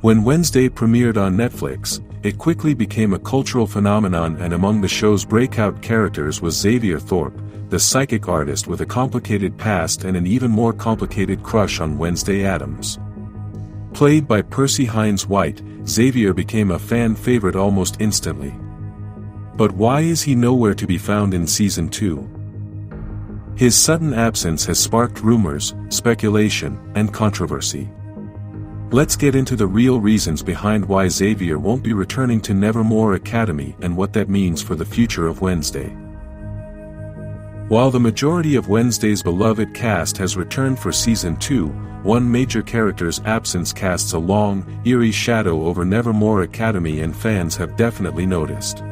When Wednesday premiered on Netflix, it quickly became a cultural phenomenon, and among the show's breakout characters was Xavier Thorpe, the psychic artist with a complicated past and an even more complicated crush on Wednesday Addams. Played by Percy White, Xavier became a fan favorite almost instantly. But why is he nowhere to be found in Season 2? His sudden absence has sparked rumors, speculation, and controversy. Let's get into the real reasons behind why Xavier won't be returning to Nevermore Academy and what that means for the future of Wednesday. While the majority of Wednesday's beloved cast has returned for Season 2, one major character's absence casts a long, eerie shadow over Nevermore Academy, and fans have definitely noticed.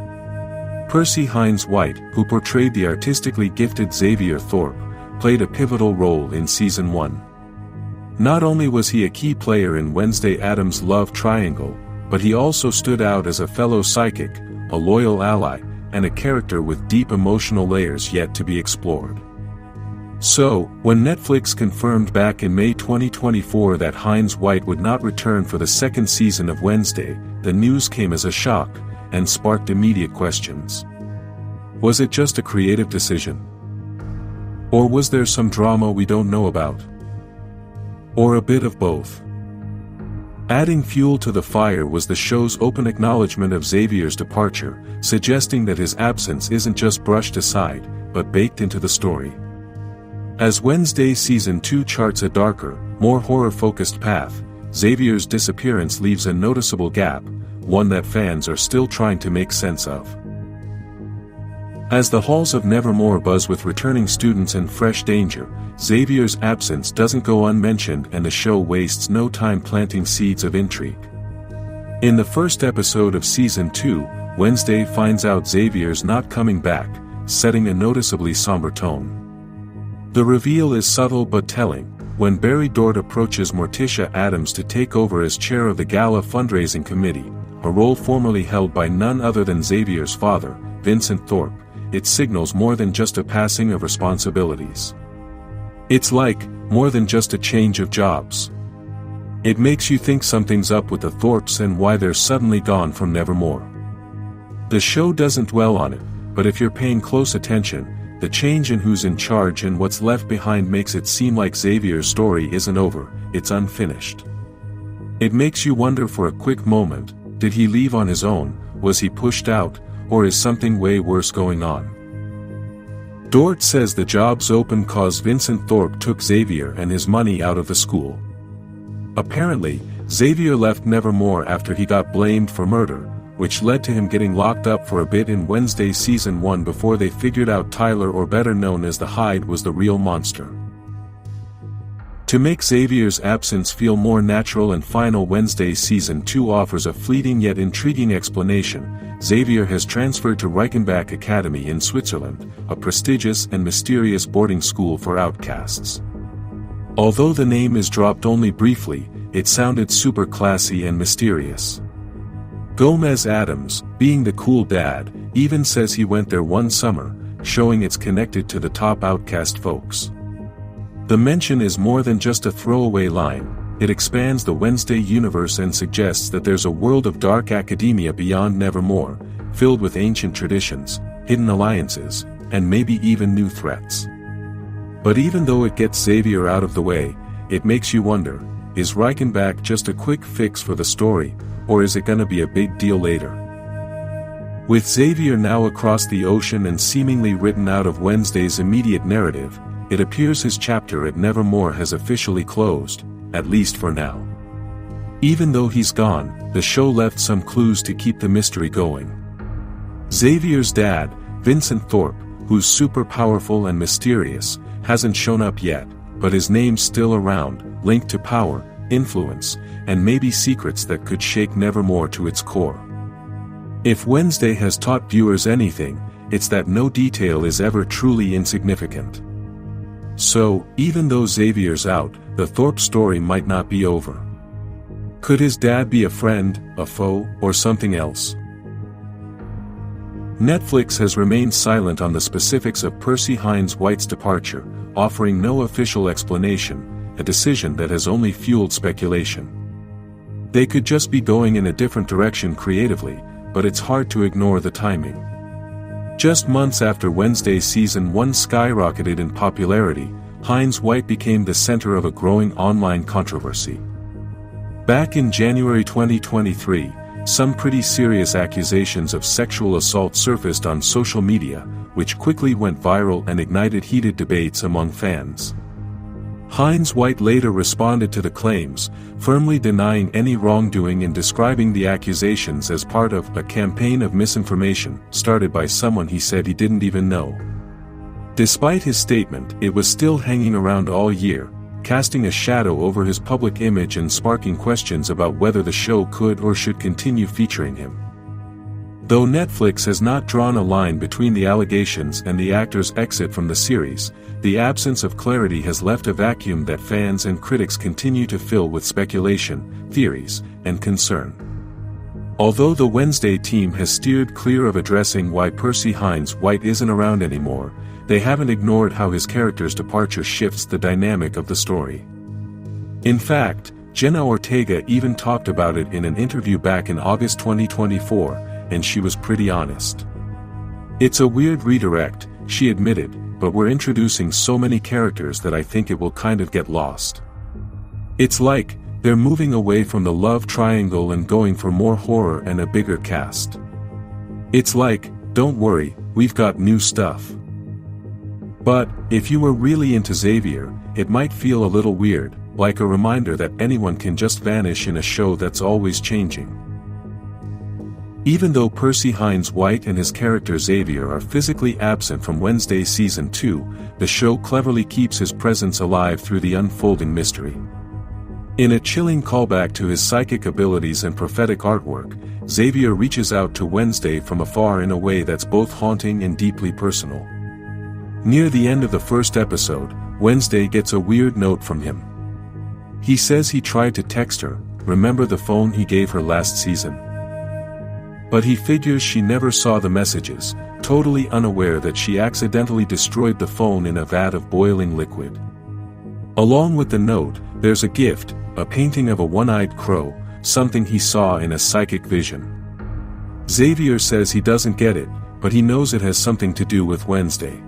Percy White, who portrayed the artistically gifted Xavier Thorpe, played a pivotal role in Season 1. Not only was he a key player in Wednesday Addams' love triangle, but he also stood out as a fellow psychic, a loyal ally, and a character with deep emotional layers yet to be explored. So, when Netflix confirmed back in May 2024 that White would not return for the second season of Wednesday, the news came as a shock, and sparked immediate questions. Was it just a creative decision? Or was there some drama we don't know about? Or a bit of both? Adding fuel to the fire was the show's open acknowledgement of Xavier's departure, suggesting that his absence isn't just brushed aside, but baked into the story. As Wednesday Season 2 charts a darker, more horror-focused path, Xavier's disappearance leaves a noticeable gap, one that fans are still trying to make sense of. As the halls of Nevermore buzz with returning students and fresh danger, Xavier's absence doesn't go unmentioned, and the show wastes no time planting seeds of intrigue. In the first episode of Season 2, Wednesday finds out Xavier's not coming back, setting a noticeably somber tone. The reveal is subtle but telling. When Barry Dort approaches Morticia Addams to take over as chair of the Gala fundraising committee, a role formerly held by none other than Xavier's father, Vincent Thorpe, it signals more than just a passing of responsibilities. It's like, more than just a change of jobs. It makes you think something's up with the Thorpes and why they're suddenly gone from Nevermore. The show doesn't dwell on it, but if you're paying close attention, the change in who's in charge and what's left behind makes it seem like Xavier's story isn't over, it's unfinished. It makes you wonder for a quick moment, did he leave on his own, was he pushed out, or is something way worse going on? Dort says the job's open cause Vincent Thorpe took Xavier and his money out of the school. Apparently, Xavier left Nevermore after he got blamed for murder, which led to him getting locked up for a bit in Wednesday Season 1 before they figured out Tyler, or better known as the Hyde, was the real monster. To make Xavier's absence feel more natural and final, Wednesday Season 2 offers a fleeting yet intriguing explanation. Xavier has transferred to Reichenbach Academy in Switzerland, a prestigious and mysterious boarding school for outcasts. Although the name is dropped only briefly, it sounded super classy and mysterious. Gomez Addams, being the cool dad, even says he went there one summer, showing it's connected to the top outcast folks. The mention is more than just a throwaway line. It expands the Wednesday universe and suggests that there's a world of dark academia beyond Nevermore, filled with ancient traditions, hidden alliances, and maybe even new threats. But even though it gets Xavier out of the way, it makes you wonder, is Reichenbach just a quick fix for the story, or is it gonna be a big deal later? With Xavier now across the ocean and seemingly written out of Wednesday's immediate narrative, it appears his chapter at Nevermore has officially closed, at least for now. Even though he's gone, the show left some clues to keep the mystery going. Xavier's dad, Vincent Thorpe, who's super powerful and mysterious, hasn't shown up yet, but his name's still around, linked to power, influence, and maybe secrets that could shake Nevermore to its core. If Wednesday has taught viewers anything, it's that no detail is ever truly insignificant. So, even though Xavier's out, the Thorpe story might not be over. Could his dad be a friend, a foe, or something else? Netflix has remained silent on the specifics of Percy White's departure, offering no official explanation, a decision that has only fueled speculation. They could just be going in a different direction creatively, but it's hard to ignore the timing. Just months after Wednesday Season 1 skyrocketed in popularity, Hines White became the center of a growing online controversy. Back in January 2023, some pretty serious accusations of sexual assault surfaced on social media, which quickly went viral and ignited heated debates among fans. Hines White later responded to the claims, firmly denying any wrongdoing and describing the accusations as part of a campaign of misinformation started by someone he said he didn't even know. Despite his statement, it was still hanging around all year, casting a shadow over his public image and sparking questions about whether the show could or should continue featuring him. Though Netflix has not drawn a line between the allegations and the actor's exit from the series, the absence of clarity has left a vacuum that fans and critics continue to fill with speculation, theories, and concern. Although the Wednesday team has steered clear of addressing why Percy Hines White isn't around anymore, they haven't ignored how his character's departure shifts the dynamic of the story. In fact, Jenna Ortega even talked about it in an interview back in August 2024, and she was pretty honest. "It's a weird redirect," she admitted, "but we're introducing so many characters that I think it will kind of get lost. It's like, they're moving away from the love triangle and going for more horror and a bigger cast. It's like, don't worry, we've got new stuff." But, if you were really into Xavier, it might feel a little weird, like a reminder that anyone can just vanish in a show that's always changing. Even though Percy Hines White and his character Xavier are physically absent from Wednesday Season 2, the show cleverly keeps his presence alive through the unfolding mystery. In a chilling callback to his psychic abilities and prophetic artwork, Xavier reaches out to Wednesday from afar in a way that's both haunting and deeply personal. Near the end of the first episode, Wednesday gets a weird note from him. He says he tried to text her, remember the phone he gave her last season? But he figures she never saw the messages, totally unaware that she accidentally destroyed the phone in a vat of boiling liquid. Along with the note, there's a gift, a painting of a one-eyed crow, something he saw in a psychic vision. Xavier says he doesn't get it, but he knows it has something to do with Wednesday.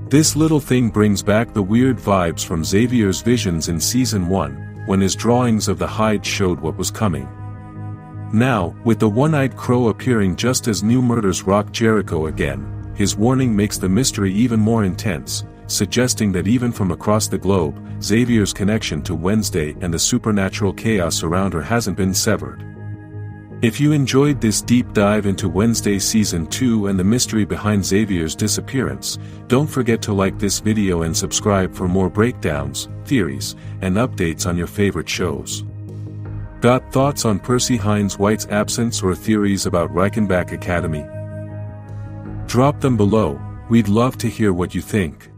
This little thing brings back the weird vibes from Xavier's visions in Season 1, when his drawings of the hide showed what was coming. Now, with the one-eyed crow appearing just as new murders rock Jericho again, his warning makes the mystery even more intense, suggesting that even from across the globe, Xavier's connection to Wednesday and the supernatural chaos around her hasn't been severed. If you enjoyed this deep dive into Wednesday Season 2 and the mystery behind Xavier's disappearance, don't forget to like this video and subscribe for more breakdowns, theories, and updates on your favorite shows. Got thoughts on Percy Hines White's absence or theories about Reichenbach Academy? Drop them below, we'd love to hear what you think.